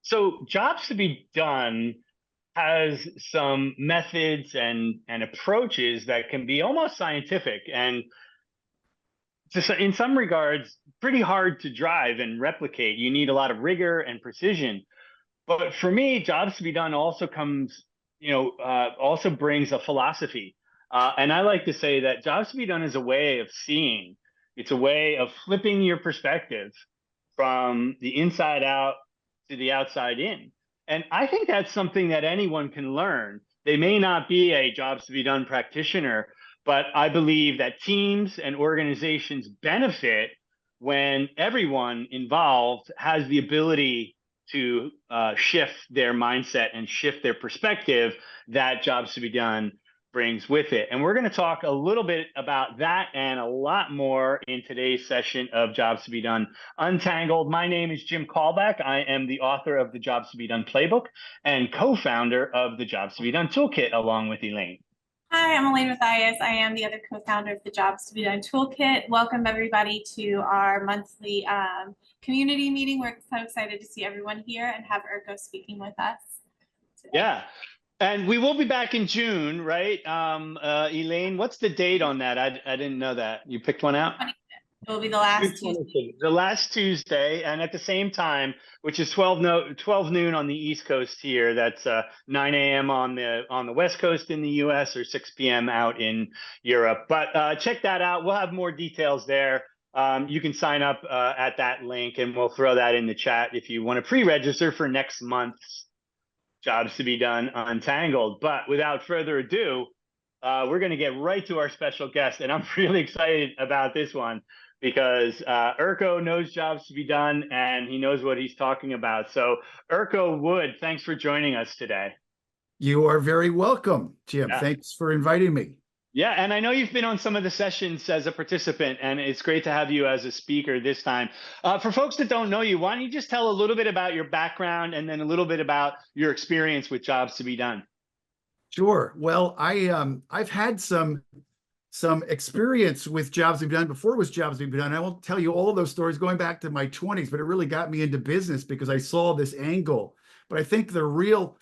So jobs to be done has some methods and approaches that can be almost scientific and in some regards pretty hard to drive and replicate. You need a lot of rigor and precision. But for me, jobs to be done also comes, also brings a philosophy. And I like to say that jobs to be done is a way of seeing. It's a way of flipping your perspective from the inside out to the outside in. And I think that's something that anyone can learn. They may not be a jobs to be done practitioner, but I believe that teams and organizations benefit when everyone involved has the ability to shift their mindset and shift their perspective that jobs to be done brings with it. And we're going to talk a little bit about that and a lot more in today's session of Jobs to be Done Untangled. My name is Jim Callback. I am the author of the Jobs to be Done Playbook and co-founder of the Jobs to be Done Toolkit along with Elaine. Hi, I'm Elaine Mathias. I am the other co-founder of the Jobs to be Done Toolkit. Welcome everybody to our monthly community meeting. We're so excited to see everyone here and have Urko speaking with us today. Yeah. And we will be back in June, right? Elaine, what's the date on that? I didn't know that. You picked one out? It will be the last Tuesday. The last Tuesday, and at the same time, which is 12 noon on the East Coast here. That's 9 a.m. on the West Coast in the U.S. or 6 p.m. out in Europe. But check that out. We'll have more details there. You can sign up at that link, and we'll throw that in the chat if you want to pre-register for next month's Jobs to be Done Untangled. But without further ado, we're going to get right to our special guest, and I'm really excited about this one because Urko knows jobs to be done, and he knows what he's talking about. So Urko Wood, thanks for joining us today. You are very welcome, Jim. Yeah. Thanks for inviting me. Yeah, and I know you've been on some of the sessions as a participant, and it's great to have you as a speaker this time. For folks that don't know you, why don't you just tell a little bit about your background and then a little bit about your experience with Jobs to be Done? Sure. Well, I've had some experience with Jobs to be Done before it was Jobs to be Done. I won't tell you all of those stories going back to my 20s, but it really got me into business because I saw this angle. But I think the real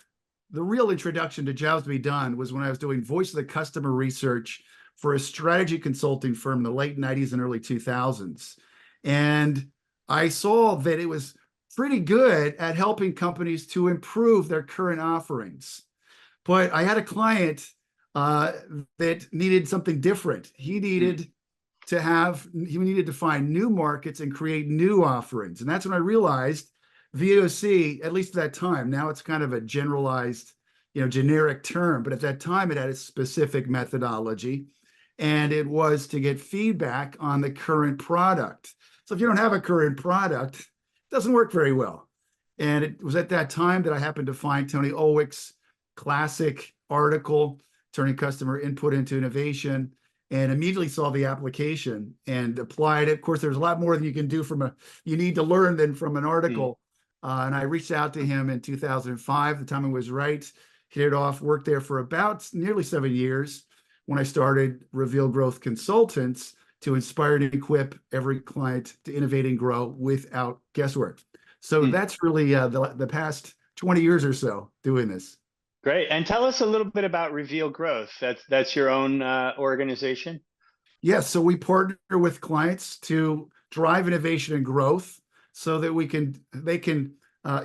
introduction to Jobs to be Done was when I was doing voice of the customer research for a strategy consulting firm in the late 90s and early 2000s. And I saw that it was pretty good at helping companies to improve their current offerings. But I had a client that needed something different. He needed to find new markets and create new offerings. And that's when I realized VOC, at least at that time, now it's kind of a generalized, generic term, but at that time it had a specific methodology, and it was to get feedback on the current product. So if you don't have a current product, it doesn't work very well. And it was at that time that I happened to find Tony Owick's classic article, Turning Customer Input into Innovation, and immediately saw the application and applied it. Of course, there's a lot more than you can do you need to learn than from an article. And I reached out to him in 2005. The timing was right. Hit it off, worked there for about nearly 7 years when I started Reveal Growth Consultants to inspire and equip every client to innovate and grow without guesswork. So that's really the past 20 years or so doing this. Great. And tell us a little bit about Reveal Growth. That's your own organization? Yes. So we partner with clients to drive innovation and growth so that they can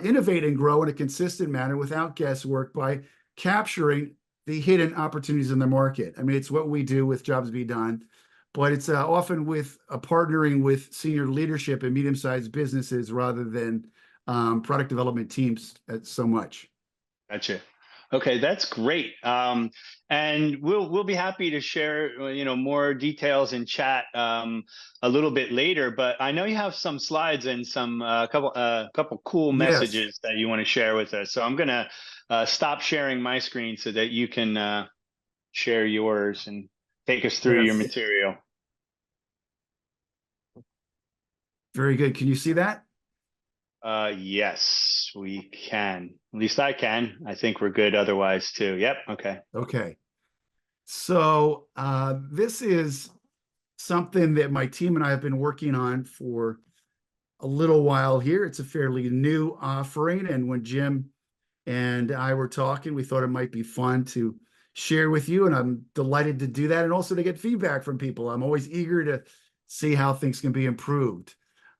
innovate and grow in a consistent manner without guesswork by capturing the hidden opportunities in the market. I mean, it's what we do with Jobs to be Done, but it's often with partnering with senior leadership in medium-sized businesses rather than product development teams so much. Gotcha. Okay, that's great. And we'll be happy to share more details in chat a little bit later. But I know you have some slides and some couple cool messages that you want to share with us. So I'm gonna stop sharing my screen so that you can share yours and take us through your material. Very good. Can you see that? Yes, we can. At least I can. I think we're good otherwise too. Yep. Okay. Okay. So this is something that my team and I have been working on for a little while here. It's a fairly new offering. And when Jim and I were talking, we thought it might be fun to share with you. And I'm delighted to do that and also to get feedback from people. I'm always eager to see how things can be improved.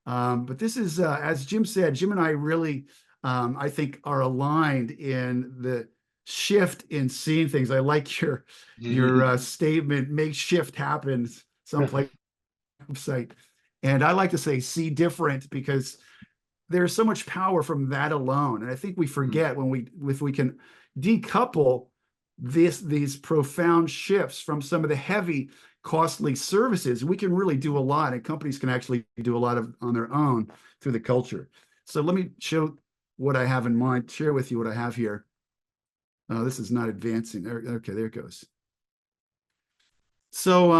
But this is, as Jim said, Jim and I really, I think, are aligned in the shift in seeing things. I like your statement, make shift happen someplace website. And I like to say see different, because there's so much power from that alone. And I think we forget if we can decouple these profound shifts from some of the heavy, costly services, we can really do a lot, and companies can actually do a lot on their own through the culture. So let me show what I have in mind, share with you what I have here. Oh, this is not advancing. Okay, there it goes. So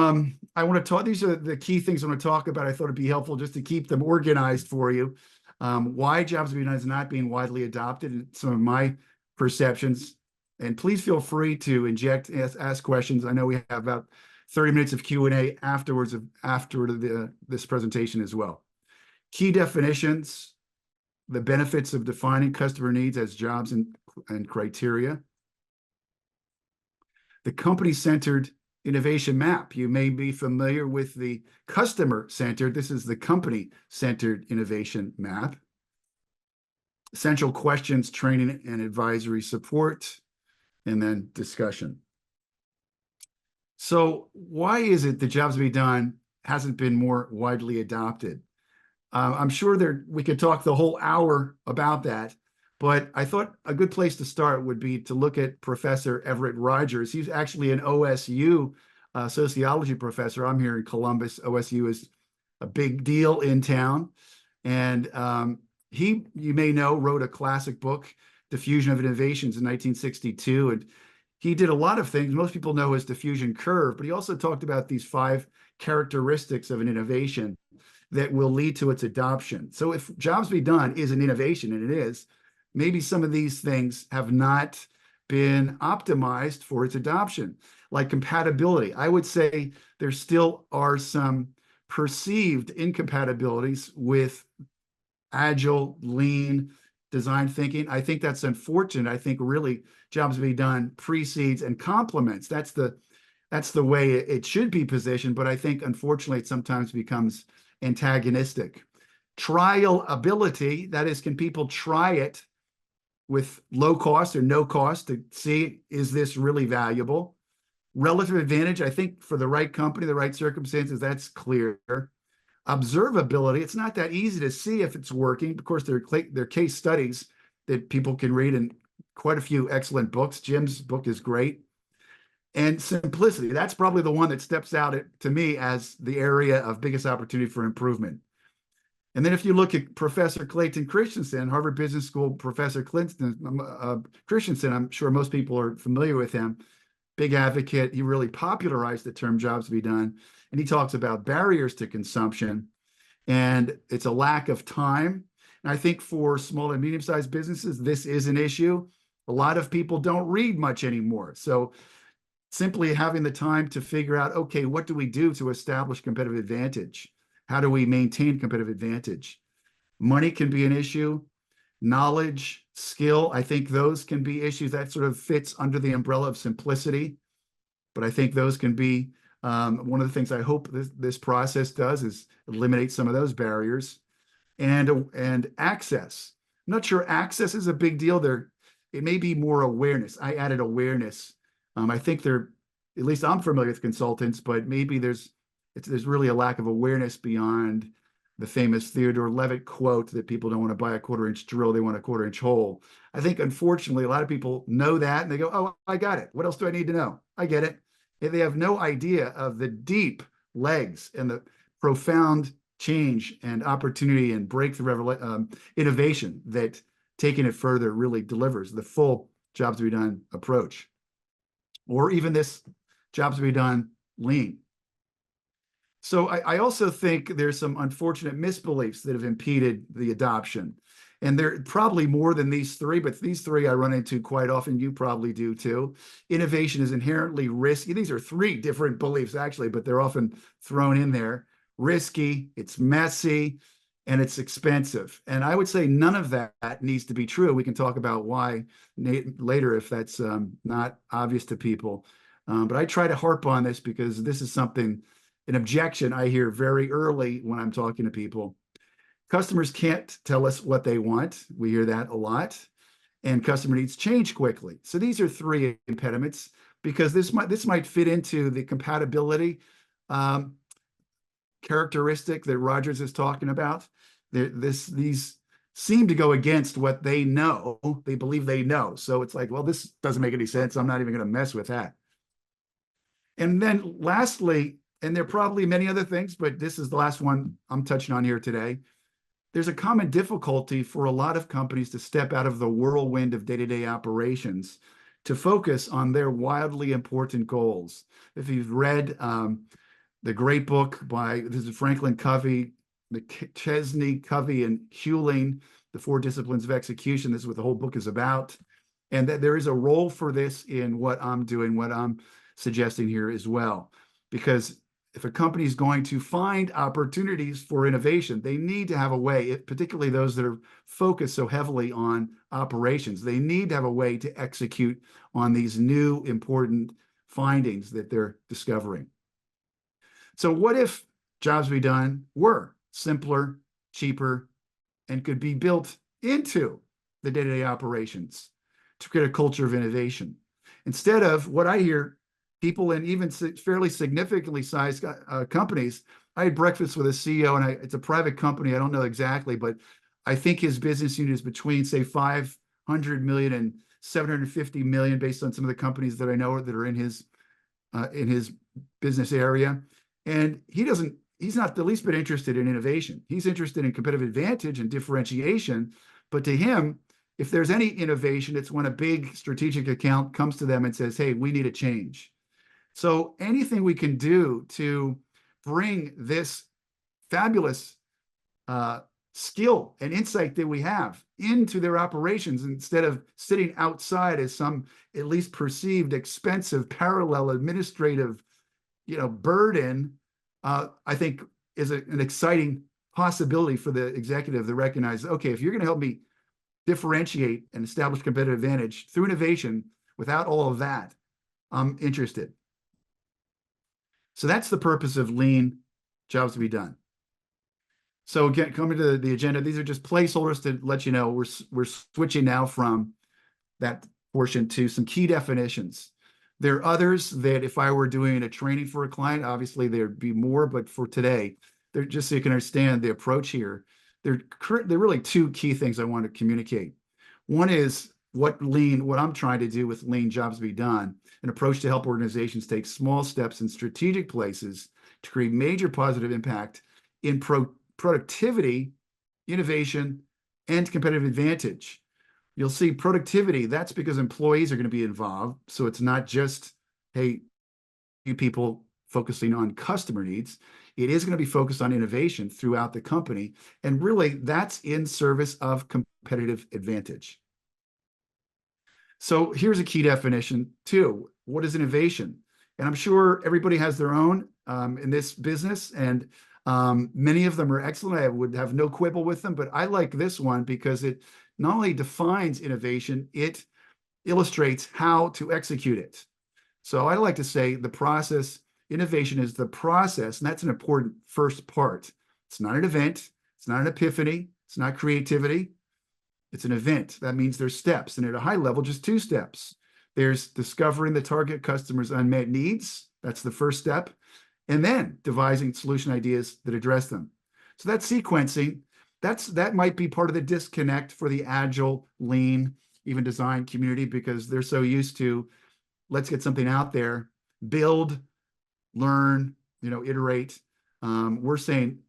I want to talk, these are the key things I want to talk about. I thought it'd be helpful just to keep them organized for you. Why jobs to be done is not being widely adopted, and some of my perceptions. And please feel free to inject, ask questions. I know we have about 30 minutes of Q&A afterwards, after this presentation as well. Key definitions, the benefits of defining customer needs as jobs and criteria. The company-centered innovation map. You may be familiar with the customer-centered. This is the company-centered innovation map. Essential questions, training and advisory support, and then discussion. So why is it that jobs to be done hasn't been more widely adopted? I'm sure we could talk the whole hour about that, but I thought a good place to start would be to look at Professor Everett Rogers. He's actually an OSU sociology professor. I'm here in Columbus. OSU is a big deal in town. And you may know, wrote a classic book, Diffusion of Innovations, in 1962. And he did a lot of things. Most people know his diffusion curve, but he also talked about these 5 characteristics of an innovation that will lead to its adoption. So if jobs to be done is an innovation, and it is, maybe some of these things have not been optimized for its adoption, like compatibility. I would say there still are some perceived incompatibilities with agile, lean design thinking. I think that's unfortunate. I think really jobs to be done precedes and complements. That's the way it should be positioned, but I think unfortunately it sometimes becomes antagonistic. Trial ability, that is, can people try it with low cost or no cost to see, is this really valuable? Relative advantage, I think for the right company, the right circumstances, that's clear. Observability, it's not that easy to see if it's working. Of course, there are case studies that people can read, and quite a few excellent books. Jim's book is great. And simplicity, that's probably the one that steps out to me as the area of biggest opportunity for improvement. And then if you look at Professor Clayton Christensen, Harvard Business School Professor Christensen, I'm sure most people are familiar with him, big advocate. He really popularized the term jobs to be done. And he talks about barriers to consumption, and it's a lack of time. And I think for small and medium-sized businesses, this is an issue. A lot of people don't read much anymore. So simply having the time to figure out, okay, what do we do to establish competitive advantage? How do we maintain competitive advantage? Money can be an issue. Knowledge, skill, I think those can be issues that sort of fits under the umbrella of simplicity. But I think those can be one of the things I hope this process does is eliminate some of those barriers. And access. I'm not sure access is a big deal there. It may be more awareness. I added awareness. I think at least I'm familiar with consultants, but maybe there's really a lack of awareness beyond the famous Theodore Levitt quote that people don't want to buy a 1/4-inch drill, they want a 1/4-inch hole. I think, unfortunately, a lot of people know that and they go, oh, I got it. What else do I need to know? I get it. They have no idea of the deep legs and the profound change and opportunity and breakthrough innovation that taking it further really delivers, the full jobs to be done approach. Or even this jobs to be done lean. So I also think there's some unfortunate misbeliefs that have impeded the adoption. And there are probably more than these 3, but these 3 I run into quite often. You probably do too. Innovation is inherently risky. These are 3 different beliefs actually, but they're often thrown in there. Risky, it's messy, and it's expensive. And I would say none of that needs to be true. We can talk about why later if that's not obvious to people. But I try to harp on this because this is something, an objection I hear very early when I'm talking to people. Customers can't tell us what they want. We hear that a lot. And customer needs change quickly. So these are three impediments because this might fit into the compatibility characteristic that Rogers is talking about. These seem to go against what they know, they believe they know. So it's like, well, this doesn't make any sense. I'm not even going to mess with that. And then lastly, and there are probably many other things, but this is the last one I'm touching on here today. There's a common difficulty for a lot of companies to step out of the whirlwind of day-to-day operations to focus on their wildly important goals. If you've read the great book by, this is Franklin Covey, McChesney, Covey, and Hewling, The Four Disciplines of Execution. This is what the whole book is about. And that there is a role for this in what I'm doing, what I'm suggesting here as well. Because if a company is going to find opportunities for innovation, they need to have a way, particularly those that are focused so heavily on operations, they need to have a way to execute on these new important findings that they're discovering. So what if jobs to be done were simpler, cheaper, and could be built into the day-to-day operations to create a culture of innovation? Instead of what I hear people in even fairly significantly sized companies. I had breakfast with a CEO, and it's a private company. I don't know exactly, but I think his business unit is between, say, 500 million and 750 million, based on some of the companies that I know that are in his business area. And he's not the least bit interested in innovation. He's interested in competitive advantage and differentiation. But to him, if there's any innovation, it's when a big strategic account comes to them and says, hey, we need a change. So anything we can do to bring this fabulous skill and insight that we have into their operations, instead of sitting outside as some at least perceived expensive parallel administrative, burden, I think is an exciting possibility for the executive to recognize, okay, if you're going to help me differentiate and establish competitive advantage through innovation without all of that, I'm interested. So that's the purpose of Lean Jobs to be Done. So again, coming to the agenda, these are just placeholders to let you know we're switching now from that portion to some key definitions. There are others that if I were doing a training for a client, obviously there'd be more, but for today, they're just so you can understand the approach here. There are really two key things I want to communicate. One is what I'm trying to do with Lean Jobs to be Done, an approach to help organizations take small steps in strategic places to create major positive impact in productivity, innovation, and competitive advantage. You'll see productivity, that's because employees are going to be involved. So it's not just, hey, you people focusing on customer needs. It is going to be focused on innovation throughout the company. And really, that's in service of competitive advantage. So here's a key definition too. What is innovation? And I'm sure everybody has their own in this business, and many of them are excellent. I would have no quibble with them, but I like this one because it not only defines innovation, it illustrates how to execute it. So I like to say the process, innovation is the process, and that's an important first part. It's not an event. It's not an epiphany. It's not creativity. It's an event. That means there's steps, and at a high level, just two steps. There's discovering the target customer's unmet needs. That's the first step. And then devising solution ideas that address them. So that sequencing, that might be part of the disconnect for the agile, lean, even design community, because they're so used to, let's get something out there, build, learn, iterate. We're saying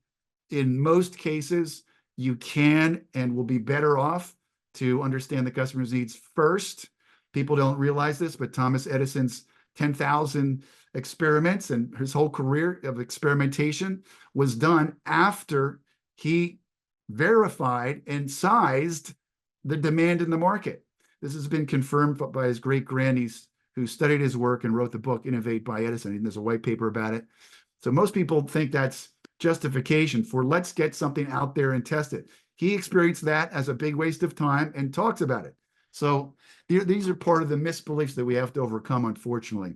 in most cases, you can and will be better off to understand the customer's needs first. People don't realize this, but Thomas Edison's 10,000 experiments and his whole career of experimentation was done after he verified and sized the demand in the market. This has been confirmed by his great-grannies who studied his work and wrote the book, Innovate by Edison. And there's a white paper about it. So most people think that's justification for let's get something out there and test it. He experienced that as a big waste of time and talks about it. So these are part of the misbeliefs that we have to overcome, unfortunately.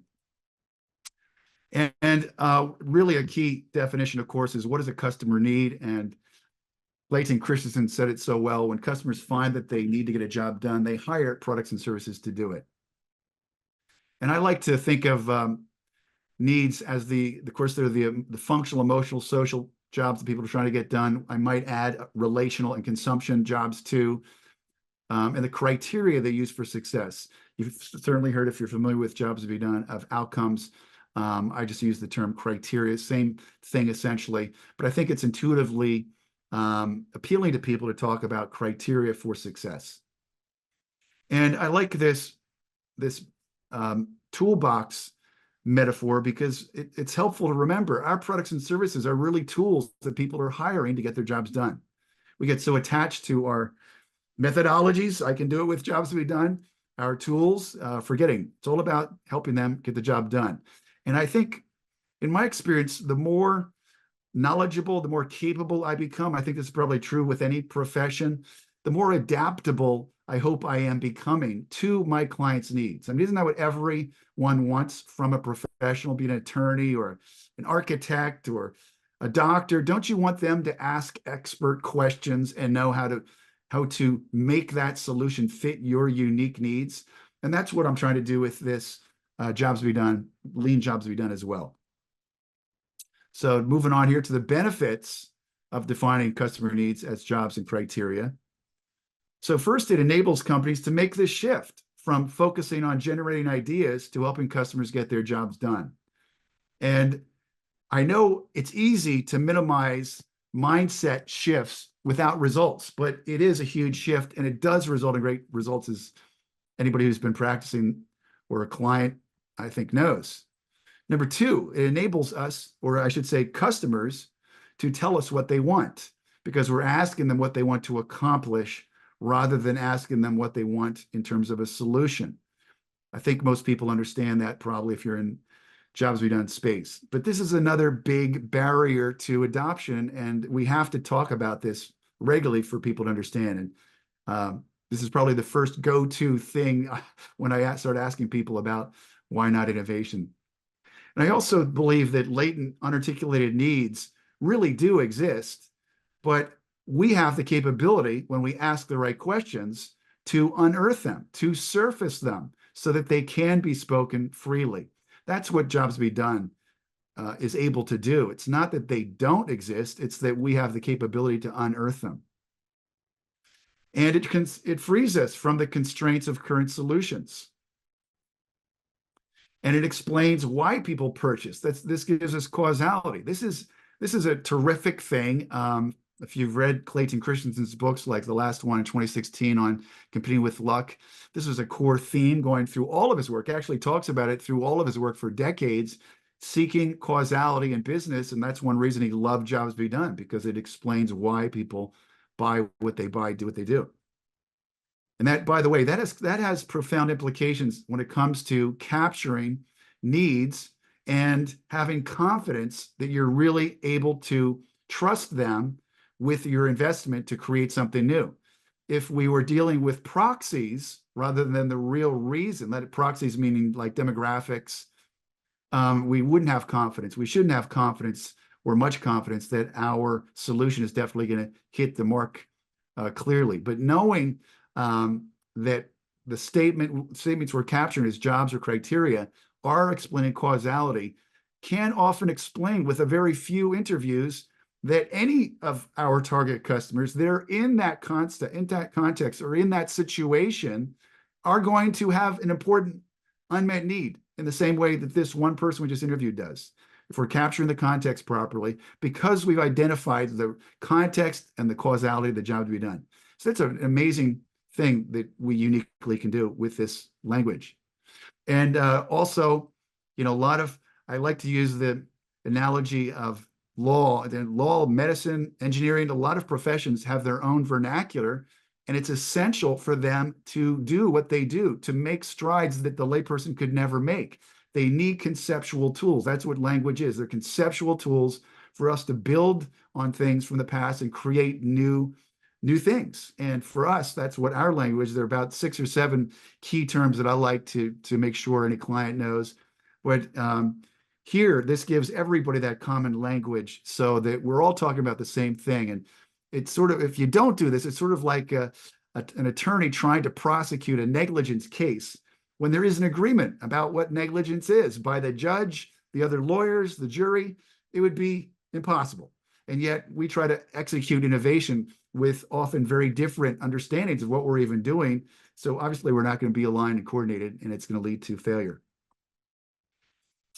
And really a key definition, of course, is what does a customer need? And Clayton Christensen said it so well: when customers find that they need to get a job done, they hire products and services to do it. And I like to think of needs as of course, they're the functional, emotional, social jobs that people are trying to get done. I might add relational and consumption jobs too, and the criteria they use for success. You've certainly heard, if you're familiar with jobs to be done, of outcomes. I just use the term criteria, same thing essentially, but I think it's intuitively appealing to people to talk about criteria for success. And I like this toolbox metaphor because it's helpful to remember our products and services are really tools that people are hiring to get their jobs done. We get so attached to our methodologies. I can do it with jobs to be done. Our tools, forgetting it's all about helping them get the job done. And I think, in my experience, the more knowledgeable, the more capable I become, I think this is probably true with any profession, the more adaptable I hope I am becoming to my clients' needs. I mean, isn't that what everyone wants from a professional, be an attorney or an architect or a doctor? Don't you want them to ask expert questions and know how to make that solution fit your unique needs? And that's what I'm trying to do with this jobs to be done, lean jobs to be done as well. So moving on here to the benefits of defining customer needs as jobs and criteria. So first, it enables companies to make this shift from focusing on generating ideas to helping customers get their jobs done. And I know it's easy to minimize mindset shifts without results, but it is a huge shift, and it does result in great results, as anybody who's been practicing or a client, I think, knows. Number two, it enables us, or I should say customers, to tell us what they want, because we're asking them what they want to accomplish rather than asking them what they want in terms of a solution. I think most people understand that, probably, if you're in jobs to be done space. But this is another big barrier to adoption, and we have to talk about this regularly for people to understand. And this is probably the first go-to thing when I start asking people about why not innovation. And I also believe that latent, unarticulated needs really do exist, but we have the capability, when we ask the right questions, to unearth them, to surface them, so that they can be spoken freely. That's what jobs to be done is able to do. It's not that they don't exist, it's that we have the capability to unearth them. And it frees us from the constraints of current solutions. And it explains why people purchase. This gives us causality. This is a terrific thing. If you've read Clayton Christensen's books, like the last one in 2016 on competing with luck, this was a core theme going through all of his work. He actually talks about it through all of his work for decades, seeking causality in business. And that's one reason he loved jobs to be done, because it explains why people buy what they buy, do what they do. And that, by the way, that has profound implications when it comes to capturing needs and having confidence that you're really able to trust them with your investment to create something new. If we were dealing with proxies rather than the real reason, that proxies meaning like demographics, we wouldn't have confidence. We shouldn't have confidence, or much confidence, that our solution is definitely going to hit the mark clearly. But knowing that the statements we're capturing as jobs or criteria are explaining causality can often explain, with a very few interviews, that any of our target customers that are in that context or in that situation are going to have an important unmet need in the same way that this one person we just interviewed does, if we're capturing the context properly, because we've identified the context and the causality of the job to be done. So that's an amazing thing that we uniquely can do with this language. And also, I like to use the analogy of law, medicine, engineering. A lot of professions have their own vernacular, and it's essential for them to do what they do, to make strides that the layperson could never make. They need conceptual tools. That's what language is. They're conceptual tools for us to build on things from the past and create new things. And for us, that's what our language, there are about 6 or 7 key terms that I like to make sure any client knows. But here, this gives everybody that common language so that we're all talking about the same thing. And it's sort of, if you don't do this, it's sort of like an attorney trying to prosecute a negligence case when there is an agreement about what negligence is by the judge, the other lawyers, the jury. It would be impossible. And yet we try to execute innovation with often very different understandings of what we're even doing. So obviously we're not going to be aligned and coordinated, and it's going to lead to failure.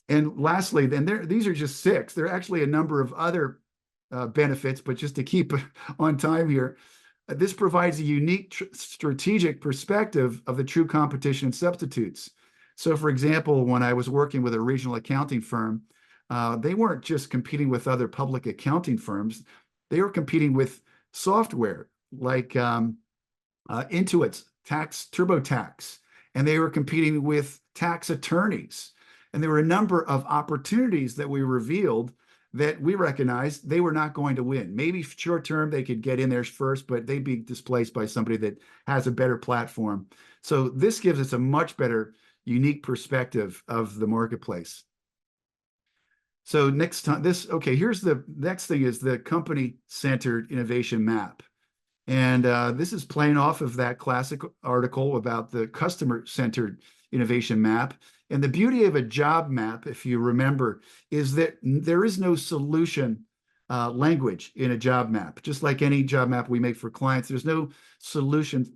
And lastly, then these are just 6. There are actually a number of other benefits, but just to keep on time here, this provides a unique strategic perspective of the true competition and substitutes. So for example, when I was working with a regional accounting firm, they weren't just competing with other public accounting firms. They were competing with software like Intuit's TurboTax, and they were competing with tax attorneys. And there were a number of opportunities that we revealed that we recognized they were not going to win. Maybe short term they could get in there first, but they'd be displaced by somebody that has a better platform. So this gives us a much better, unique perspective of the marketplace. So next time, here's the next thing is the company-centered innovation map. And this is playing off of that classic article about the customer-centered innovation map. And the beauty of a job map, if you remember, is that there is no solution language in a job map. Just like any job map we make for clients, there's no solution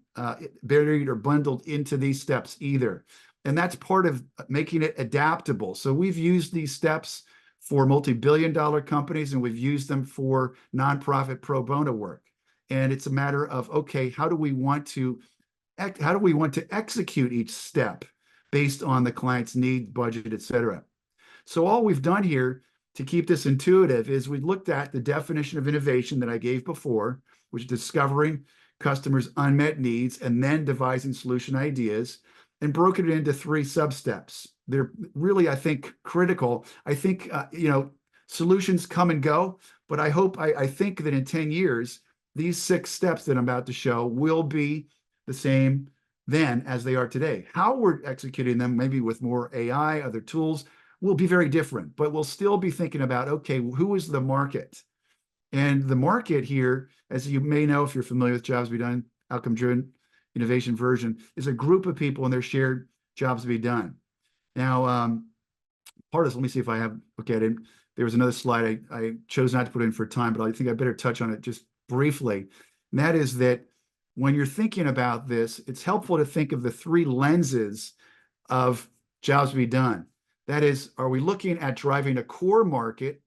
buried or bundled into these steps either. And that's part of making it adaptable. So we've used these steps for multi-billion-dollar companies, and we've used them for nonprofit pro bono work. And it's a matter of, okay, how do we want to execute each step based on the client's need, budget, et cetera. So all we've done here to keep this intuitive is we've looked at the definition of innovation that I gave before, which is discovering customers' unmet needs and then devising solution ideas, and broken it into 3 sub-steps. They're really, I think, critical. I think, solutions come and go, but I think that in 10 years, these 6 steps that I'm about to show will be the same then as they are today. How we're executing them, maybe with more AI, other tools, will be very different, but we'll still be thinking about, okay, who is the market? And the market here, as you may know, if you're familiar with Jobs to Be Done, outcome-driven innovation version, is a group of people and their shared jobs to be done. Now, part of this, let me see if I have, okay, there was another slide I chose not to put in for time, but I think I better touch on it just briefly. And that is that when you're thinking about this, it's helpful to think of the 3 lenses of jobs to be done. That is, are we looking at driving a core market,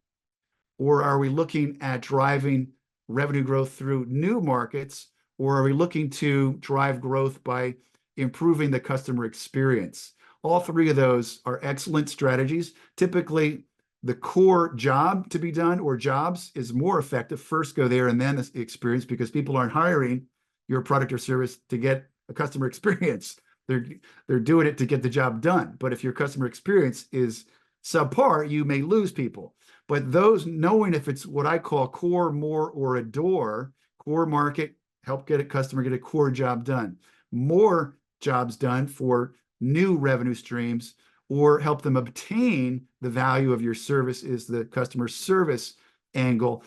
or are we looking at driving revenue growth through new markets, or are we looking to drive growth by improving the customer experience? All 3 of those are excellent strategies. Typically, the core job to be done or jobs is more effective. First go there and then the experience, because people aren't hiring your product or service to get a customer experience. They're doing it to get the job done. But if your customer experience is subpar, you may lose people. But those, knowing if it's what I call core, more, or a door, core market, help get a customer get a core job done. More jobs done for new revenue streams, or help them obtain the value of your service is the customer service angle.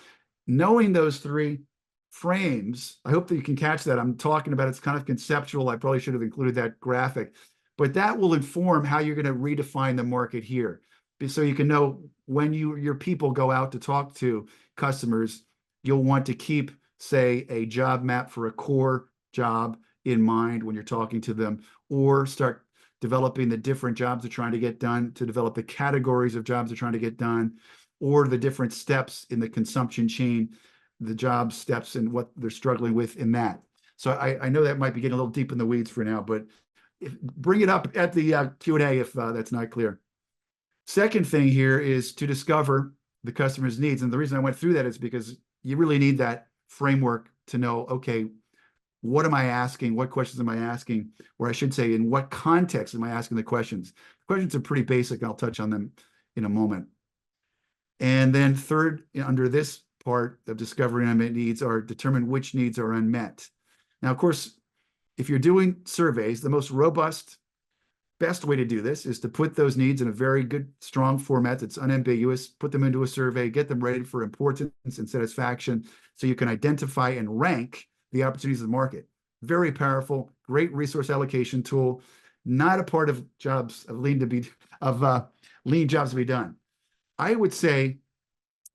Knowing those 3 frames, I hope that you can catch that. I'm talking about it's kind of conceptual. I probably should have included that graphic, but that will inform how you're going to redefine the market here. So you can know when your people go out to talk to customers, you'll want to keep, say, a job map for a core job in mind when you're talking to them, or start developing the different jobs they're trying to get done, to develop the categories of jobs they're trying to get done, or the different steps in the consumption chain, the job steps and what they're struggling with in that. So I know that might be getting a little deep in the weeds for now, but bring it up at the Q&A if that's not clear. Second thing here is to discover the customer's needs. And the reason I went through that is because you really need that framework to know, okay, what am I asking? What questions am I asking? Or I should say, in what context am I asking the questions? The questions are pretty basic. I'll touch on them in a moment. And then third, under this part of discovering unmet needs, are determine which needs are unmet. Now, of course, if you're doing surveys, the most robust, best way to do this is to put those needs in a very good, strong format that's unambiguous, put them into a survey, get them rated for importance and satisfaction so you can identify and rank the opportunities of the market. Very powerful, great resource allocation tool, not a part of Lean jobs to be done. I would say,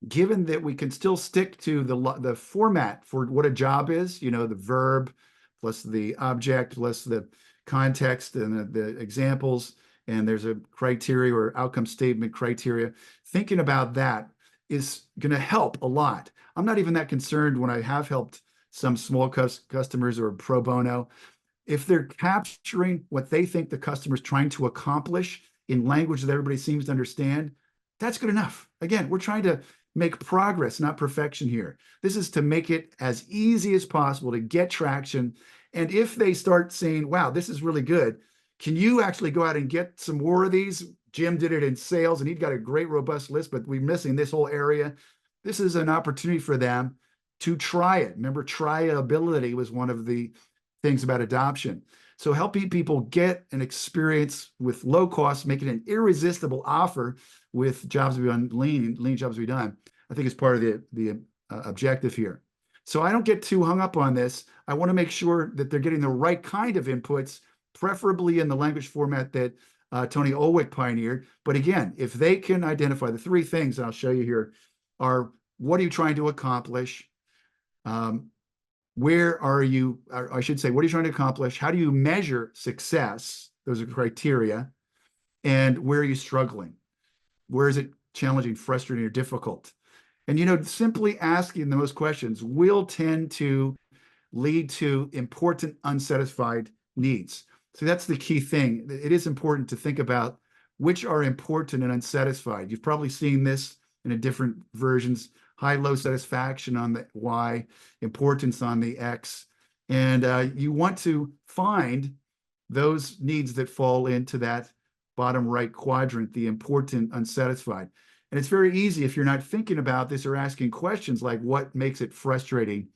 given that we can still stick to the format for what a job is, the verb plus the object plus the context and the examples, and there's a criteria or outcome statement criteria. Thinking about that is going to help a lot. I'm not even that concerned when I have helped some small customers or pro bono. If they're capturing what they think the customer's trying to accomplish in language that everybody seems to understand, that's good enough. Again, we're trying to make progress, not perfection here. This is to make it as easy as possible to get traction. And if they start saying, wow, this is really good, can you actually go out and get some more of these? Jim did it in sales and he'd got a great robust list, but we're missing this whole area. This is an opportunity for them to try it. Remember, tryability was one of the things about adoption. So helping people get an experience with low cost, making an irresistible offer with jobs to be done, lean jobs to be done, I think is part of the objective here. So I don't get too hung up on this. I want to make sure that they're getting the right kind of inputs, preferably in the language format that Tony Ulwick pioneered. But again, if they can identify the three things I'll show you here are, what are you trying to accomplish? Where are you, I should say, what are you trying to accomplish? How do you measure success? Those are criteria. And where are you struggling? Where is it challenging, frustrating, or difficult? And, simply asking those questions will tend to lead to important unsatisfied needs. So that's the key thing. It is important to think about which are important and unsatisfied. You've probably seen this in different versions. High, low satisfaction on the Y, importance on the X. And you want to find those needs that fall into that bottom right quadrant, the important unsatisfied. And it's very easy if you're not thinking about this or asking questions like what makes it frustrating,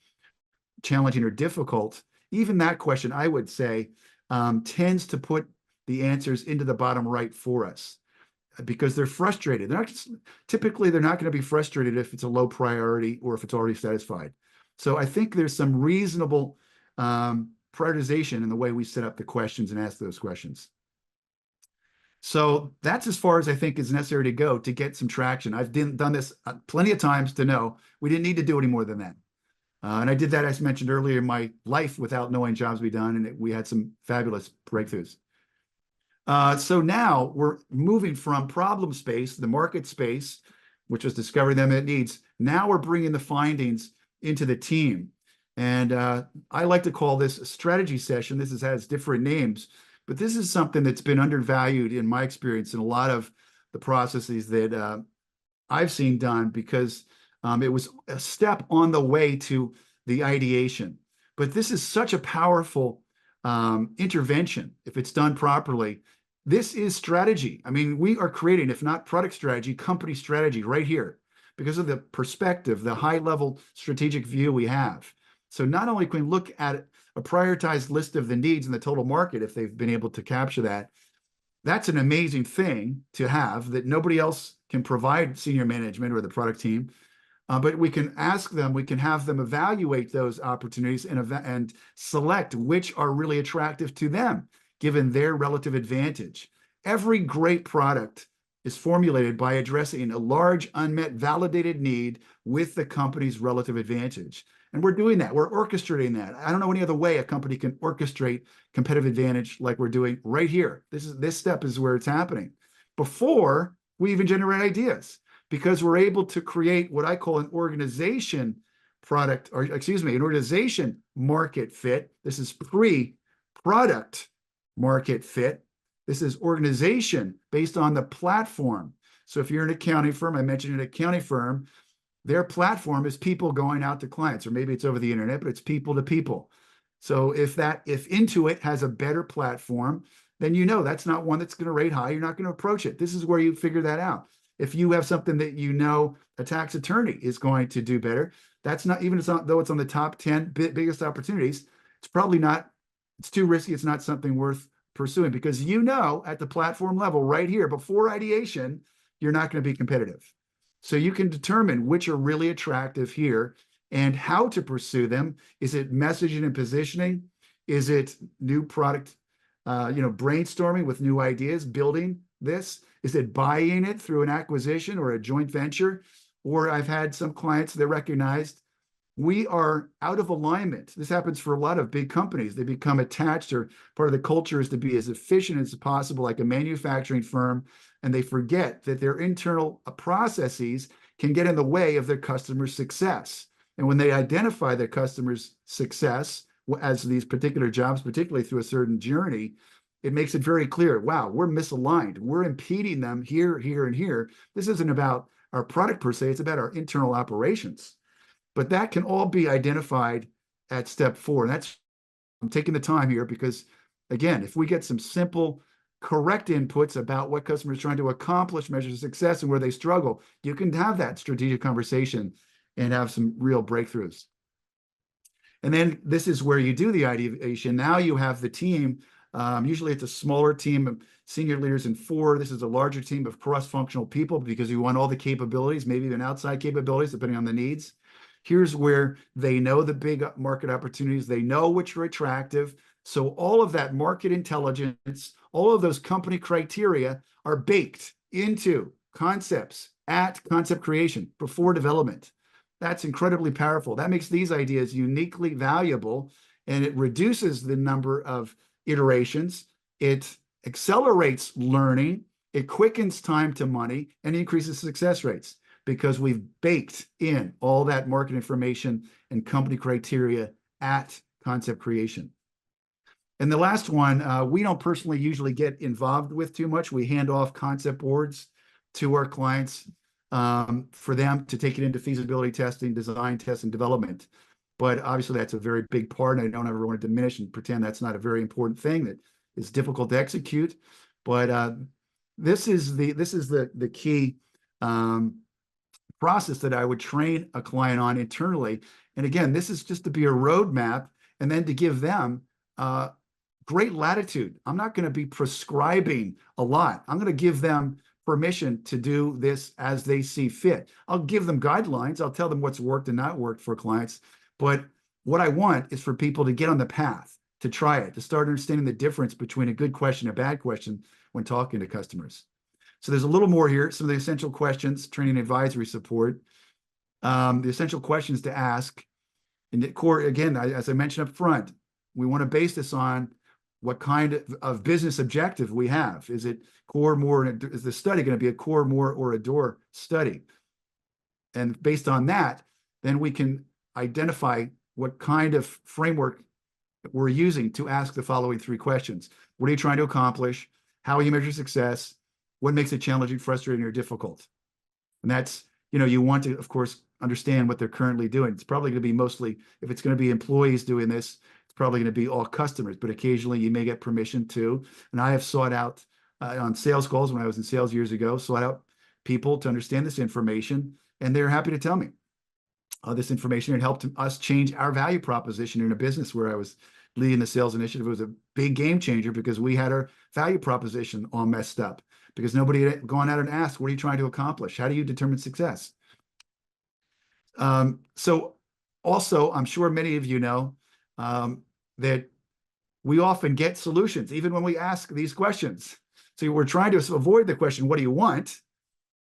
challenging, or difficult. Even that question, I would say, tends to put the answers into the bottom right for us, because they're frustrated. Typically, they're not going to be frustrated if it's a low priority or if it's already satisfied. So I think there's some reasonable prioritization in the way we set up the questions and ask those questions. So that's as far as I think is necessary to go to get some traction. I've done this plenty of times to know we didn't need to do any more than that. And I did that, as mentioned earlier, in my life without knowing jobs to be done, and we had some fabulous breakthroughs. So now we're moving from problem space, the market space, which was discovering them at needs. Now we're bringing the findings into the team. And I like to call this a strategy session. This has different names, but this is something that's been undervalued in my experience in a lot of the processes that I've seen done, because it was a step on the way to the ideation. But this is such a powerful intervention if it's done properly. This is strategy. I mean, we are creating, if not product strategy, company strategy right here because of the perspective, the high-level strategic view we have. So not only can we look at a prioritized list of the needs in the total market, if they've been able to capture that, that's an amazing thing to have that nobody else can provide senior management or the product team. But we can ask them, we can have them evaluate those opportunities and select which are really attractive to them, given their relative advantage. Every great product is formulated by addressing a large unmet validated need with the company's relative advantage. And we're doing that. We're orchestrating that. I don't know any other way a company can orchestrate competitive advantage like we're doing right here. This step is where it's happening before we even generate ideas, because we're able to create what I call an organization product, or excuse me, an organization market fit. This is pre-product market fit. This is organization based on the platform. So if you're an accounting firm, I mentioned an accounting firm, their platform is people going out to clients, or maybe it's over the internet, but it's people to people. So if Intuit has a better platform, then that's not one that's going to rate high. You're not going to approach it. This is where you figure that out. If you have something that you know a tax attorney is going to do better, that's not, even though it's on the top 10 biggest opportunities, it's probably not, it's too risky. It's not something worth pursuing, because you know at the platform level right here before ideation, you're not going to be competitive. So you can determine which are really attractive here and how to pursue them. Is it messaging and positioning? Is it new product, brainstorming with new ideas, building this? Is it buying it through an acquisition or a joint venture? Or I've had some clients that recognized we are out of alignment. This happens for a lot of big companies. They become attached, or part of the culture is to be as efficient as possible, like a manufacturing firm, and they forget that their internal processes can get in the way of their customers' success. And when they identify their customers' success as these particular jobs, particularly through a certain journey, it makes it very clear, wow, we're misaligned. We're impeding them here, here, and here. This isn't about our product per se, it's about our internal operations. But that can all be identified at step 4. And I'm taking the time here because, again, if we get some simple, correct inputs about what customers are trying to accomplish, measure success, and where they struggle, you can have that strategic conversation and have some real breakthroughs. And then this is where you do the ideation. Now you have the team. Usually it's a smaller team of senior leaders in 4. This is a larger team of cross-functional people because you want all the capabilities, maybe even outside capabilities, depending on the needs. Here's where they know the big market opportunities. They know which are attractive. So all of that market intelligence, all of those company criteria are baked into concepts at concept creation before development. That's incredibly powerful. That makes these ideas uniquely valuable, and it reduces the number of iterations. It accelerates learning. It quickens time to money and increases success rates, because we've baked in all that market information and company criteria at concept creation. And the last one, we don't personally usually get involved with too much. We hand off concept boards to our clients for them to take it into feasibility testing, design test, and development. But obviously that's a very big part, and I don't ever want to diminish and pretend that's not a very important thing that is difficult to execute. But this is the key process that I would train a client on internally. And again, this is just to be a roadmap and then to give them great latitude. I'm not going to be prescribing a lot. I'm going to give them permission to do this as they see fit. I'll give them guidelines. I'll tell them what's worked and not worked for clients. But what I want is for people to get on the path, to try it, to start understanding the difference between a good question and a bad question when talking to customers. So there's a little more here. Some of the essential questions, training advisory support, the essential questions to ask. And the core, again, as I mentioned up front, we want to base this on what kind of business objective we have. Is it core, more, is the study going to be a core, more, or a door study? And based on that, then we can identify what kind of framework we're using to ask the following 3 questions. What are you trying to accomplish? How will you measure success? What makes it challenging, frustrating, or difficult? And that's, you want to, of course, understand what they're currently doing. It's probably going to be mostly, if it's going to be employees doing this, it's probably going to be all customers, but occasionally you may get permission to. And I have sought out on sales calls when I was in sales years ago, sought out people to understand this information, and they're happy to tell me this information. It helped us change our value proposition in a business where I was leading the sales initiative. It was a big game changer because we had our value proposition all messed up because nobody had gone out and asked, what are you trying to accomplish? How do you determine success? So also, I'm sure many of you know that we often get solutions, even when we ask these questions. So we're trying to avoid the question, what do you want?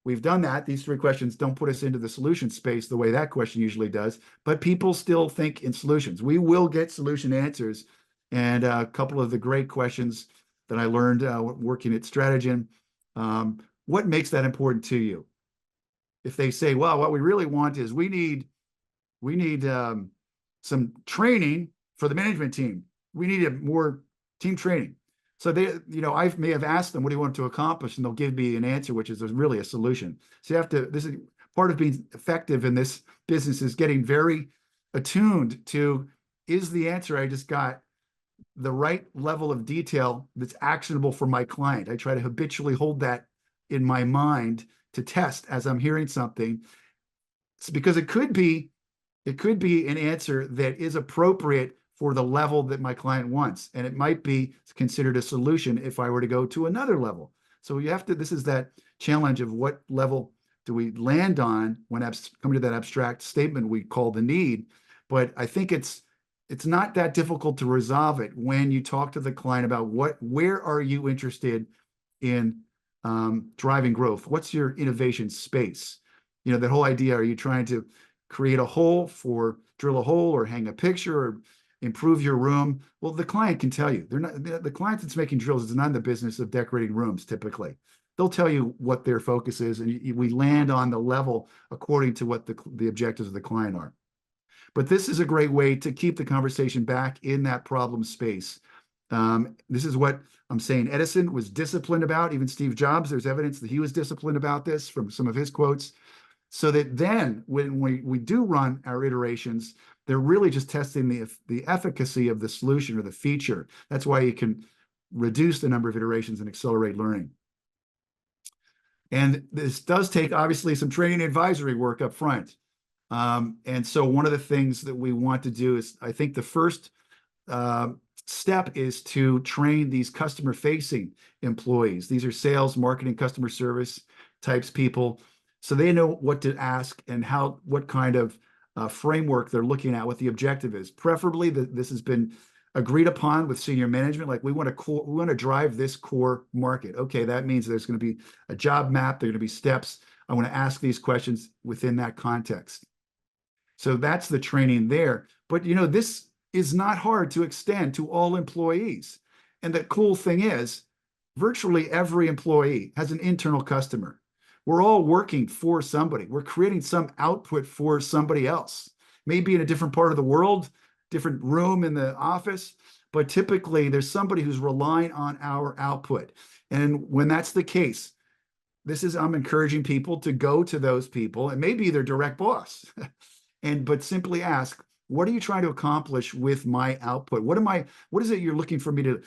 We've done that. These 3 questions don't put us into the solution space the way that question usually does, but people still think in solutions. We will get solution answers. And a couple of the great questions that I learned working at Strategen, what makes that important to you? If they say, well, what we really want is we need some training for the management team. We need more team training. So they, I may have asked them, what do you want to accomplish? And they'll give me an answer, which is really a solution. So you have to, this is part of being effective in this business, is getting very attuned to, is the answer I just got the right level of detail that's actionable for my client? I try to habitually hold that in my mind to test as I'm hearing something. It's because it could be an answer that is appropriate for the level that my client wants. And it might be considered a solution if I were to go to another level. So you have to, this is that challenge of what level do we land on when coming to that abstract statement we call the need. But I think it's not that difficult to resolve it when you talk to the client about where are you interested in driving growth? What's your innovation space? You know, that whole idea, are you trying to create a hole drill a hole or hang a picture or improve your room? Well, the client can tell you. They're not, the client that's making drills is not in the business of decorating rooms typically. They'll tell you what their focus is, and we land on the level according to what the objectives of the client are. But this is a great way to keep the conversation back in that problem space. This is what I'm saying Edison was disciplined about. Even Steve Jobs, there's evidence that he was disciplined about this from some of his quotes. So that then when we do run our iterations, they're really just testing the efficacy of the solution or the feature. That's why you can reduce the number of iterations and accelerate learning. And this does take, obviously, some training and advisory work up front. And so one of the things that we want to do is, I think the first step is to train these customer-facing employees. These are sales, marketing, customer service types people, so they know what to ask and what kind of framework they're looking at, what the objective is. Preferably, this has been agreed upon with senior management. Like we want to drive this core market. Okay, that means there's going to be a job map. There are going to be steps. I want to ask these questions within that context. So that's the training there. But you know, this is not hard to extend to all employees. And the cool thing is, virtually every employee has an internal customer. We're all working for somebody. We're creating some output for somebody else. Maybe in a different part of the world, different room in the office, but typically there's somebody who's relying on our output. And when that's the case, I'm encouraging people to go to those people, and maybe their direct boss, but simply ask, what are you trying to accomplish with my output? What is it you're looking for me to,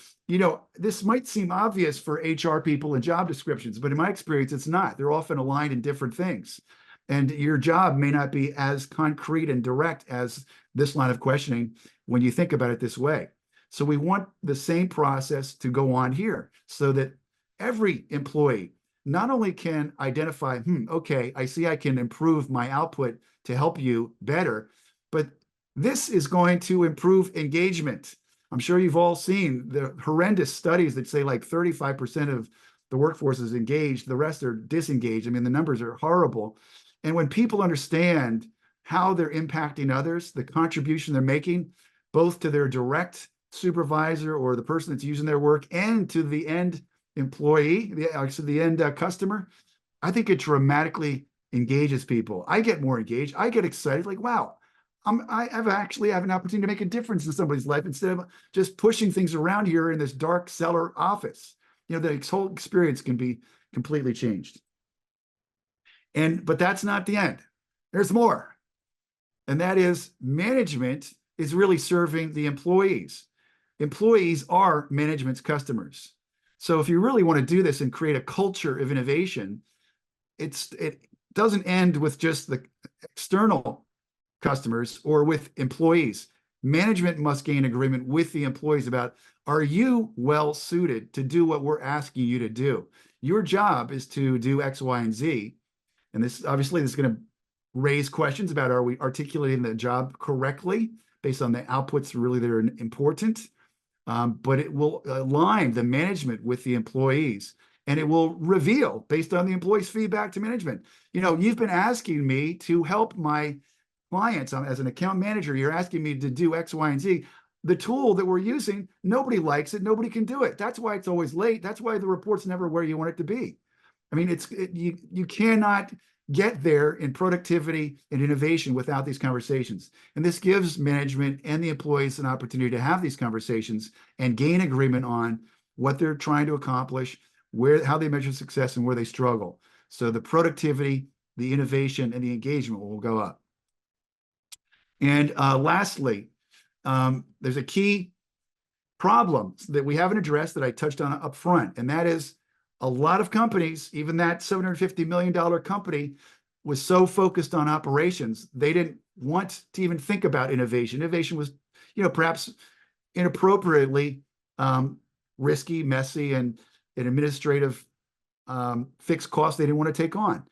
this might seem obvious for HR people and job descriptions, but in my experience, it's not. They're often aligned in different things. And your job may not be as concrete and direct as this line of questioning when you think about it this way. So we want the same process to go on here so that every employee not only can identify, okay, I see I can improve my output to help you better, but this is going to improve engagement. I'm sure you've all seen the horrendous studies that say like 35% of the workforce is engaged, the rest are disengaged. I mean, the numbers are horrible. And when people understand how they're impacting others, the contribution they're making, both to their direct supervisor or the person that's using their work and to the end employee, the end customer, I think it dramatically engages people. I get more engaged. I get excited, like, wow, I actually have an opportunity to make a difference in somebody's life instead of just pushing things around here in this dark cellar office. The whole experience can be completely changed. But that's not the end. There's more. And that is, management is really serving the employees. Employees are management's customers. So if you really want to do this and create a culture of innovation, it doesn't end with just the external customers or with employees. Management must gain agreement with the employees about, are you well suited to do what we're asking you to do? Your job is to do X, Y, and Z. And this is going to raise questions about, are we articulating the job correctly based on the outputs really that are important? But it will align the management with the employees, and it will reveal based on the employees' feedback to management. You've been asking me to help my clients as an account manager. You're asking me to do X, Y, and Z. The tool that we're using, nobody likes it. Nobody can do it. That's why it's always late. That's why the report's never where you want it to be. I mean, you cannot get there in productivity and innovation without these conversations. And this gives management and the employees an opportunity to have these conversations and gain agreement on what they're trying to accomplish, how they measure success, and where they struggle. So the productivity, the innovation, and the engagement will go up. And lastly, there's a key problem that we haven't addressed that I touched on up front, and that is a lot of companies, even that $750 million company, was so focused on operations, they didn't want to even think about innovation. Innovation was, perhaps inappropriately risky, messy, and an administrative fixed cost they didn't want to take on.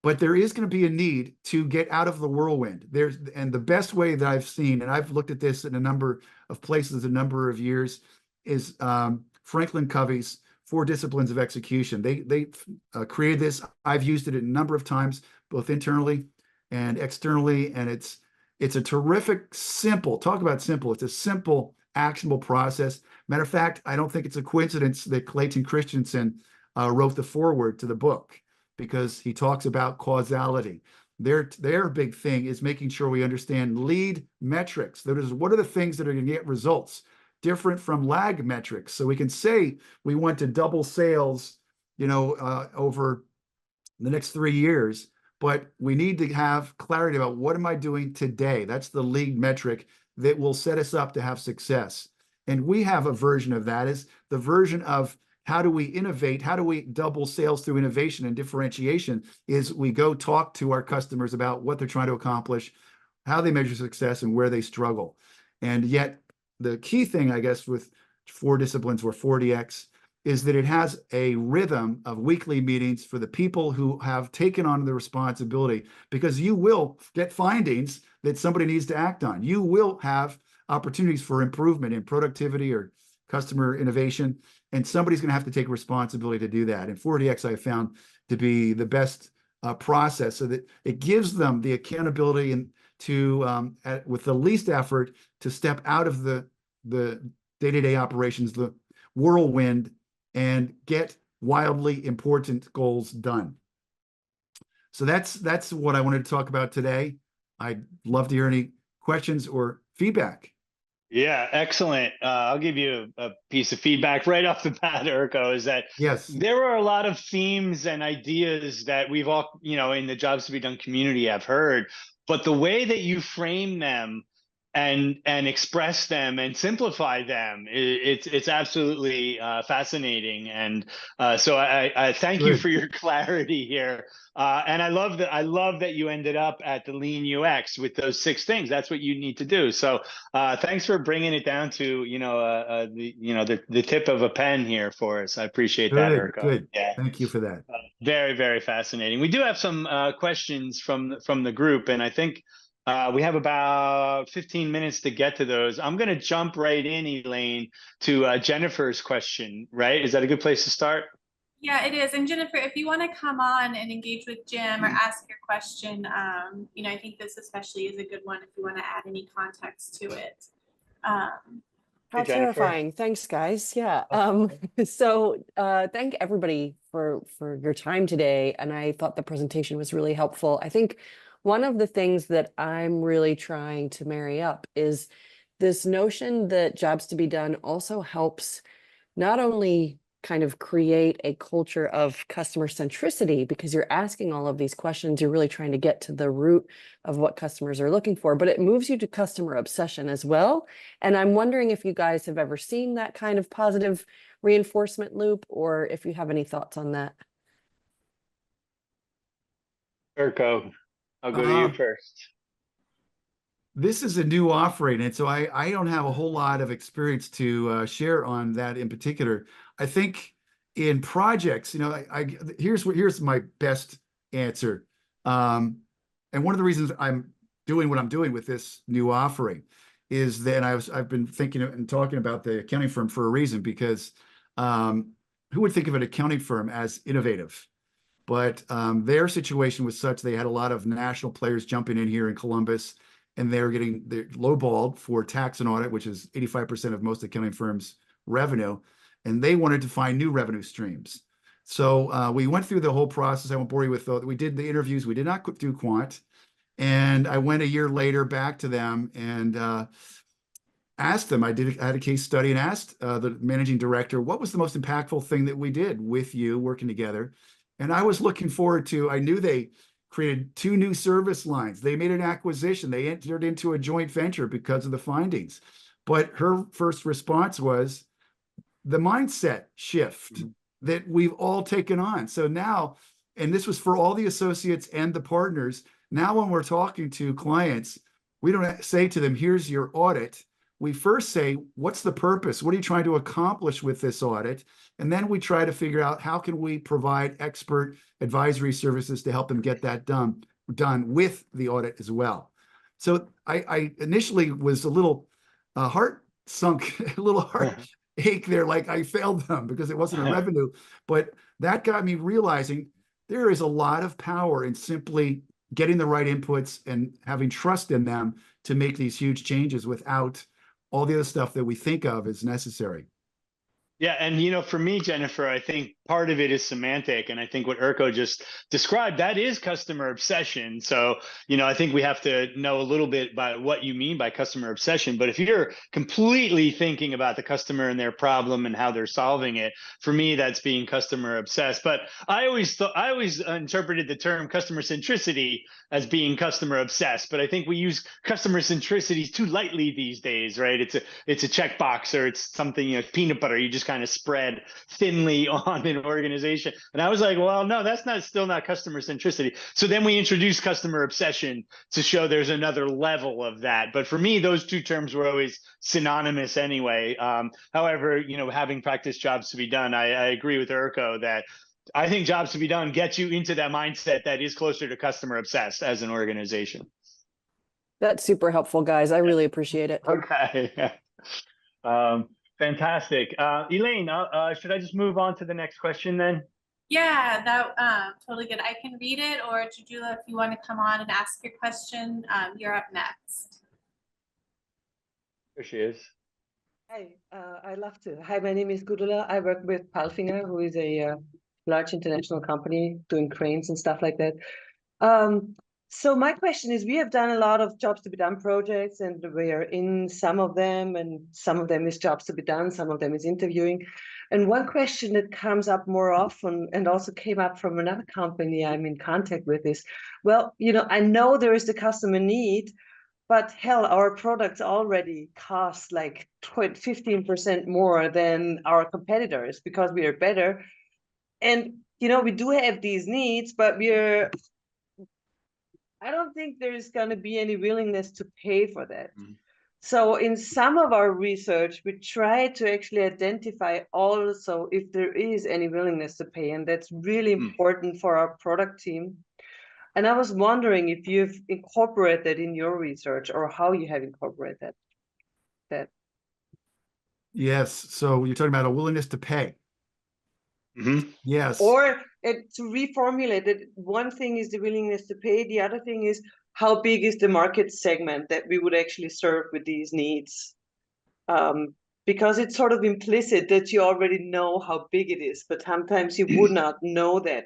But there is going to be a need to get out of the whirlwind. And the best way that I've seen, and I've looked at this in a number of places, a number of years, is Franklin Covey's 4 Disciplines of Execution. They created this. I've used it a number of times, both internally and externally, and it's a terrific, simple. Talk about simple. It's a simple, actionable process. Matter of fact, I don't think it's a coincidence that Clayton Christensen wrote the foreword to the book, because he talks about causality. Their big thing is making sure we understand lead metrics. That is, what are the things that are going to get results different from lag metrics? So we can say we want to double sales, over the next 3 years, but we need to have clarity about what am I doing today? That's the lead metric that will set us up to have success. And we have a version of that, is the version of how do we innovate? How do we double sales through innovation and differentiation? Is we go talk to our customers about what they're trying to accomplish, how they measure success, and where they struggle. And yet, the key thing, I guess, with 4 disciplines or 4DX is that it has a rhythm of weekly meetings for the people who have taken on the responsibility, because you will get findings that somebody needs to act on. You will have opportunities for improvement in productivity or customer innovation, and somebody's going to have to take responsibility to do that. And 4DX I have found to be the best process, so that it gives them the accountability and to with the least effort to step out of the day-to-day operations, the whirlwind, and get wildly important goals done. So that's what I wanted to talk about today. I'd love to hear any questions or feedback. Yeah, excellent. I'll give you a piece of feedback right off the bat, Urko, is that Yes, there are a lot of themes and ideas that we've all, in the Jobs to Be Done community have heard, but the way that you frame them and express them and simplify them, it's absolutely fascinating. And so I thank you good. for your clarity here. And I love that you ended up at the Lean UX with those 6 things. That's what you need to do. So thanks for bringing it down to the tip of a pen here for us. I appreciate that, Good, Urko. good. Yeah, Thank you for that. very, very fascinating. We do have some questions from the group, and I think we have about 15 minutes to get to those. I'm going to jump right in, Elaine, to Jennifer's question. Right? Is that a good place to start? Yeah, it is. And Jennifer, if you want to come on and engage with Jim or ask your question, I think this especially is a good one if you want to add any context to it. How terrifying. Thanks, guys. Yeah. So thank everybody for your time today. And I thought the presentation was really helpful. I think one of the things that I'm really trying to marry up is this notion that Jobs to Be Done also helps not only kind of create a culture of customer centricity, because you're asking all of these questions, you're really trying to get to the root of what customers are looking for, but it moves you to customer obsession as well. And I'm wondering if you guys have ever seen that kind of positive reinforcement loop, or if you have any thoughts on that. Urko, I'll go to you first. This is a new offering, and so I don't have a whole lot of experience to share on that in particular. I think in projects, here's my best answer. And one of the reasons I'm doing what I'm doing with this new offering is that I've been thinking and talking about the accounting firm for a reason, because who would think of an accounting firm as innovative? But their situation was such, they had a lot of national players jumping in here in Columbus, and they're lowballed for tax and audit, which is 85% of most accounting firms' revenue, and they wanted to find new revenue streams. So we went through the whole process. I won't bore you with that. We did the interviews. We did not do quant. And I went a year later back to them and asked them, I had a case study and asked the managing director, what was the most impactful thing that we did with you working together? And I was looking forward to, I knew they created 2 new service lines. They made an acquisition. They entered into a joint venture because of the findings. But her first response was the mindset shift. that we've all taken on. So now, and this was for all the associates and the partners. Now, when we're talking to clients, we don't say to them, here's your audit. We first say, what's the purpose? What are you trying to accomplish with this audit? And then we try to figure out how can we provide expert advisory services to help them get that done with the audit as well. So I initially was a little heart sunk, a little heartache there, like I failed them because it wasn't a revenue. But that got me realizing there is a lot of power in simply getting the right inputs and having trust in them to make these huge changes without all the other stuff that we think of as necessary. Yeah, and for me, Jennifer, I think part of it is semantic, and I think what Urko just described, that is customer obsession. So, I think we have to know a little bit about what you mean by customer obsession. But if you're completely thinking about the customer and their problem and how they're solving it, for me, that's being customer obsessed. But I always interpreted the term customer centricity as being customer obsessed. But I think we use customer centricity too lightly these days, right? It's a checkbox, or it's something, peanut butter. You just kind of spread thinly on an organization. And I was like, well, no, that's still not customer centricity. So then we introduced customer obsession to show there's another level of that. But for me, those two terms were always synonymous anyway. However, having practiced jobs to be done, I agree with Urko that I think jobs to be done gets you into that mindset that is closer to customer obsessed as an organization. That's super helpful, guys. I really appreciate it. Okay. Fantastic. Elaine, should I just move on to the next question then? Yeah, that totally good. I can read it, or Jujula, if you want to come on and ask your question, you're up next. There she is. Hi, I'd love to. Hi, my name is Gudula. I work with Palfinger, who is a large international company doing cranes and stuff like that. So my question is, we have done a lot of jobs to be done projects, and we are in some of them, and some of them is jobs to be done, some of them is interviewing. And one question that comes up more often, and also came up from another company I'm in contact with, is, well, I know there is the customer need, but hell, our products already cost like 15% more than our competitors because we are better. And, we do have these needs, but I don't think there's going to be any willingness to pay for that. So in some of our research, we try to actually identify also if there is any willingness to pay. And that's really important for our product team. And I was wondering if you've incorporated that in your research, or how you have incorporated that. Yes. So you're talking about a willingness to pay. Yes. Or to reformulate it, one thing is the willingness to pay. The other thing is, how big is the market segment that we would actually serve with these needs? Because it's sort of implicit that you already know how big it is, but sometimes you would not know that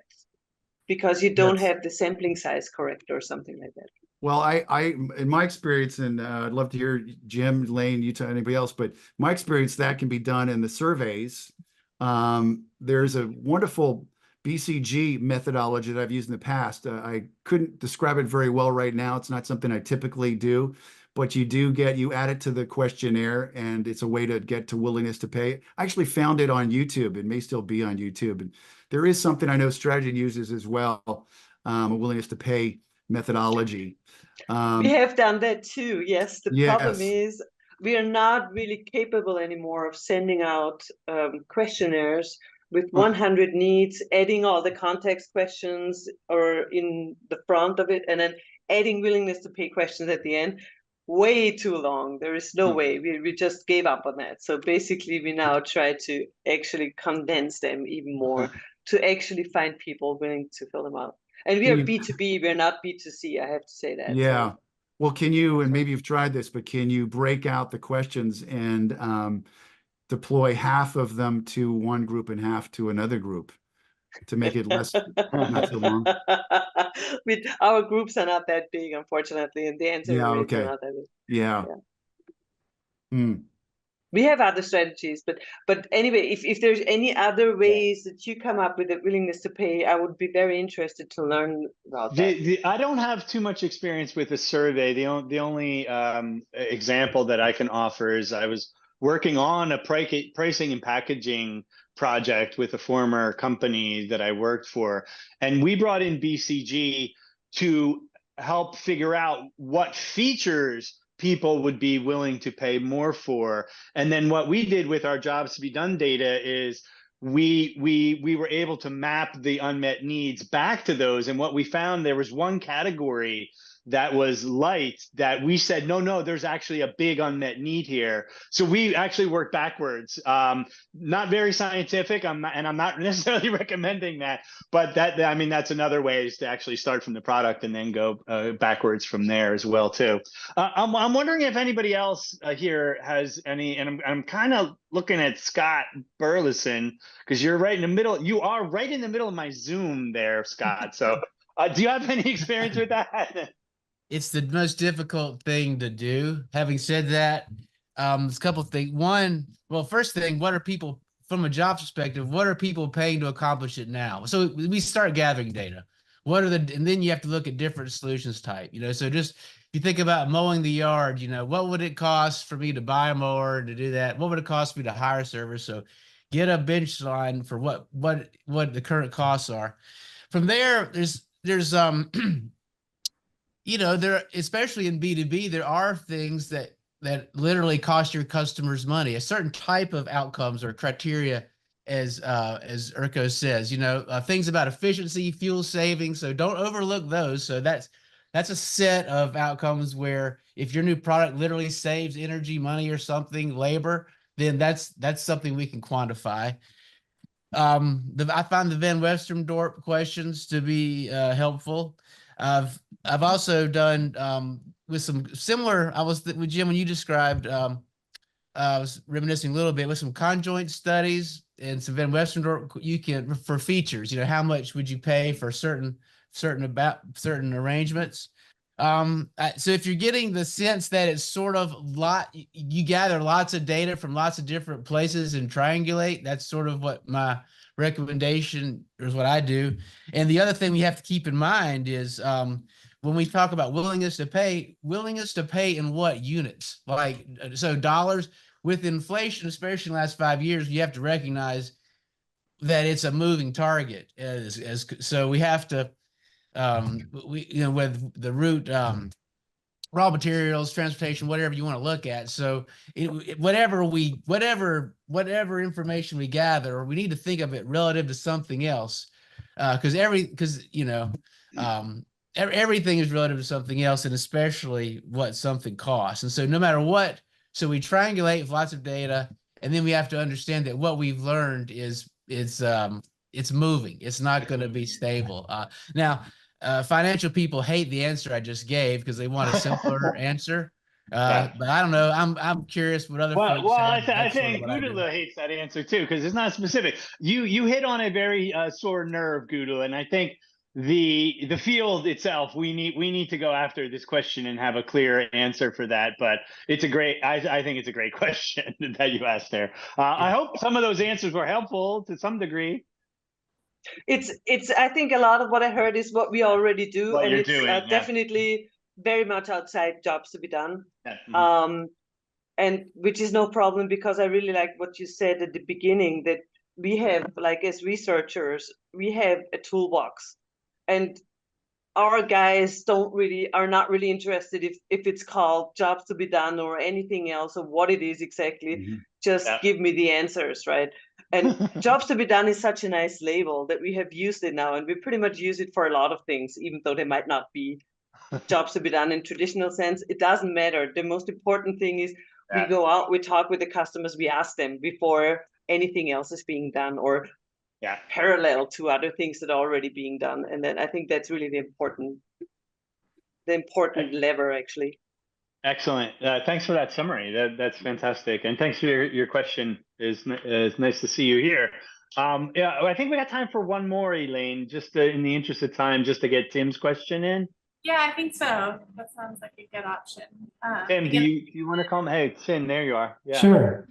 because you don't have the sampling size correct or something like that. Well, I in my experience, and I'd love to hear Jim, Lane, you tell anybody else, but my experience, that can be done in the surveys. There's a wonderful BCG methodology that I've used in the past. I couldn't describe it very well right now. It's not something I typically do, but you add it to the questionnaire, and it's a way to get to willingness to pay. I actually found it on YouTube. It may still be on YouTube. And there is something I know Strategy uses as well, a willingness to pay methodology. We have done that too. Yes. The problem is we are not really capable anymore of sending out questionnaires with 100 needs, adding all the context questions or in the front of it, and then adding willingness to pay questions at the end. Way too long. There is no way. We just gave up on that. So basically, we now try to actually condense them even more to actually find people willing to fill them out. And we are B2B, we're not B2C, I have to say that. Yeah. So. Well, can you, and maybe you've tried this, but can you break out the questions and deploy half of them to one group and half to another group to make it less, not so long? Our groups are not that big, unfortunately, and the answer is not that big. Yeah. We have other strategies, but anyway, if there's any other ways that you come up with a willingness to pay, I would be very interested to learn about that. I don't have too much experience with a survey. The only example that I can offer is I was working on a pricing and packaging project with a former company that I worked for. And we brought in BCG to help figure out what features people would be willing to pay more for. And then what we did with our jobs to be done data is we were able to map the unmet needs back to those. And what we found, there was one category that was light that we said, no, there's actually a big unmet need here. So we actually worked backwards. Not very scientific, and I'm not necessarily recommending that, but I mean, that's another way is to actually start from the product and then go backwards from there as well too. I'm wondering if anybody else here has any, and I'm kind of looking at Scott Burleson, because you're right in the middle. You are right in the middle of my Zoom there, Scott. So do you have any experience with that? It's the most difficult thing to do. Having said that, there's a couple of things. One, well, first thing, what are people, from a job perspective, what are people paying to accomplish it now? So we start gathering data. What are and then you have to look at different solutions type, so just, if you think about mowing the yard, what would it cost for me to buy a mower to do that? What would it cost me to hire a service? So get a bench line for what the current costs are. From there, there's there, especially in B2B, there are things that literally cost your customers money. A certain type of outcomes or criteria, as Urko says, things about efficiency, fuel saving. So don't overlook those. So that's a set of outcomes where if your new product literally saves energy, money, or something, labor, then that's something we can quantify. I find the Van Westendorp questions to be helpful. I've also done with some similar. I was with Jim when you described. I was reminiscing a little bit with some conjoint studies and some Van Westendorp. You can, for features. How much would you pay for certain arrangements? So if you're getting the sense that it's sort of you gather lots of data from lots of different places and triangulate, that's sort of what my recommendation is, what I do. And the other thing we have to keep in mind is when we talk about willingness to pay in what units? Like, so dollars. With inflation, especially in the last 5 years, you have to recognize that it's a moving target. So we have to with the root raw materials, transportation, whatever you want to look at. So whatever information we gather, we need to think of it relative to something else, because everything is relative to something else, and especially what something costs. And so no matter what, so we triangulate with lots of data, and then we have to understand that what we've learned is it's moving. It's not going to be stable. Now, financial people hate the answer I just gave because they want a simpler answer. But I don't know. I'm curious what other folks have. I think Gudula hates that answer too, because it's not specific. You hit on a very sore nerve, Gudula, and I think the field itself, we need to go after this question and have a clear answer for that. But it's I think it's a great question that you asked there. I hope some of those answers were helpful to some degree. It's I think a lot of what I heard is what we already do, what and you're it's doing, definitely very much outside jobs to be done. Yeah. Mm-hmm. And which is no problem, because I really like what you said at the beginning, that we have, like, as researchers, we have a toolbox, and our guys are not really interested if it's called jobs to be done or anything else, or what it is exactly. Mm-hmm. Just give me the answers, right? And jobs to be done is such a nice label that we have used it now, and we pretty much use it for a lot of things, even though they might not be jobs to be done in traditional sense. It doesn't matter. The most important thing is we go out, we talk with the customers, we ask them before anything else is being done, or parallel to other things that are already being done. And then I think that's really the important lever, actually. Excellent. Thanks for that summary. That's fantastic. And thanks for your question. It's nice to see you here. I think we got time for one more, Elaine, just in the interest of time, just to get Tim's question in. Yeah, I think so. That sounds like a good option. Tim, do you want to come? Hey, Tim, there you are. Yeah. Sure.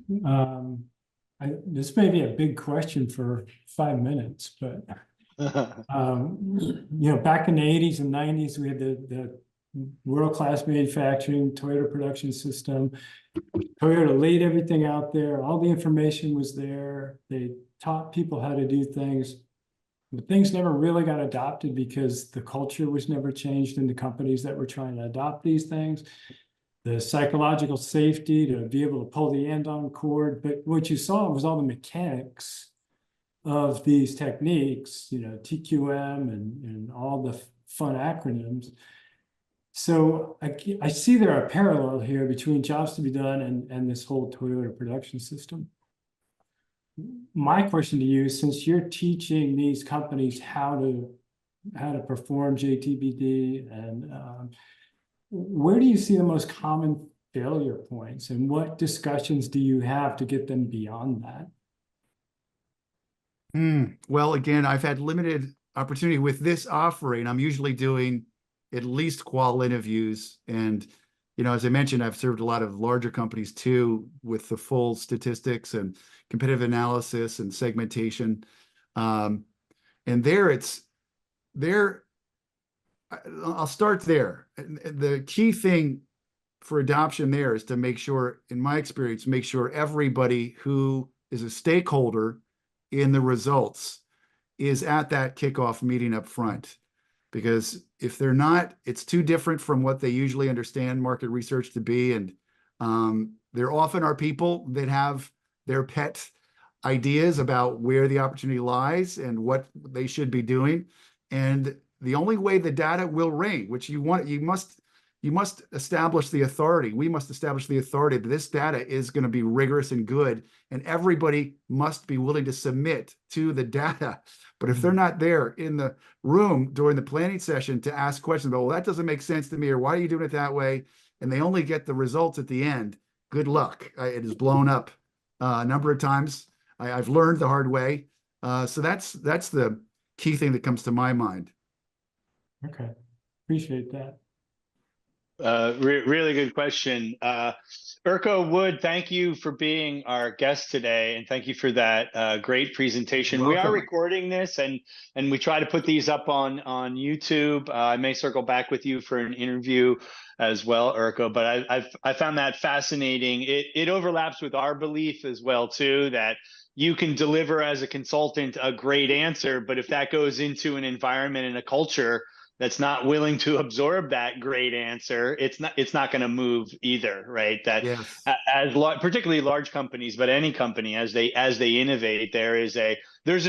This may be a big question for 5 minutes, but back in the 80s and 90s, we had the world-class manufacturing, Toyota production system. Toyota laid everything out there. All the information was there. They taught people how to do things. But things never really got adopted because the culture was never changed in the companies that were trying to adopt these things. The psychological safety to be able to pull the end-on cord. But what you saw was all the mechanics of these techniques, you know, TQM and all the fun acronyms. So I see there are parallel here between jobs to be done and this whole Toyota production system. My question to you, since you're teaching these companies how to perform JTBD, and where do you see the most common failure points, and what discussions do you have to get them beyond that? Well, again, I've had limited opportunity with this offering. I'm usually doing at least qual interviews. And, you know, as I mentioned, I've served a lot of larger companies too, with the full statistics and competitive analysis and segmentation. And I'll start there. The key thing for adoption there is to make sure, in my experience, make sure everybody who is a stakeholder in the results is at that kickoff meeting up front. Because if they're not, it's too different from what they usually understand market research to be. And there often are people that have their pet ideas about where the opportunity lies and what they should be doing. And the only way the data will reign, which you must establish the authority. We must establish the authority that this data is going to be rigorous and good, and everybody must be willing to submit to the data. But if they're not there in the room during the planning session to ask questions about, well, that doesn't make sense to me, or why are you doing it that way? And they only get the results at the end. Good luck. It is blown up a number of times. I've learned the hard way. So that's the key thing that comes to my mind. Okay, appreciate that. Really good question. Urko Wood, thank you for being our guest today, and thank you for that great presentation. We are recording this, and we try to put these up on YouTube. I may circle back with you for an interview as well, Urko, but I found that fascinating. It overlaps with our belief as well too, that you can deliver as a consultant a great answer, but if that goes into an environment and a culture that's not willing to absorb that great answer, it's not going to move either, right? That yes. Particularly large companies, but any company as they innovate, there's a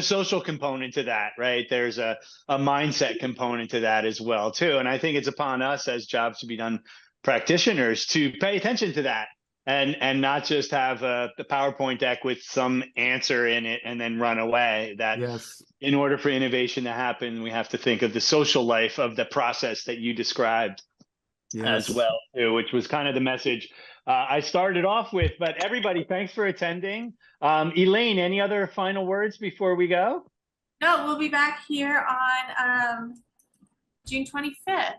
social component to that, right? There's a mindset component to that as well too. And I think it's upon us as jobs to be done practitioners to pay attention to that. And not just have the PowerPoint deck with some answer in it and then run away. That Yes. In order for innovation to happen, we have to think of the social life of the process that you described as well, too, which was kind of the message I started off with. But everybody, thanks for attending. Elaine, any other final words before we go? No, we'll be back here on June 25th.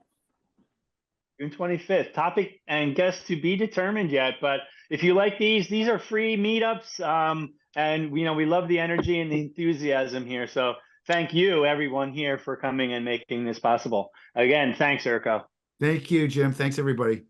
June 25th. Topic and guests to be determined yet, but if you like these are free meetups, and we love the energy and the enthusiasm here. So thank you, everyone here, for coming and making this possible. Again, thanks, Urko. Thank you, Jim. Thanks, everybody.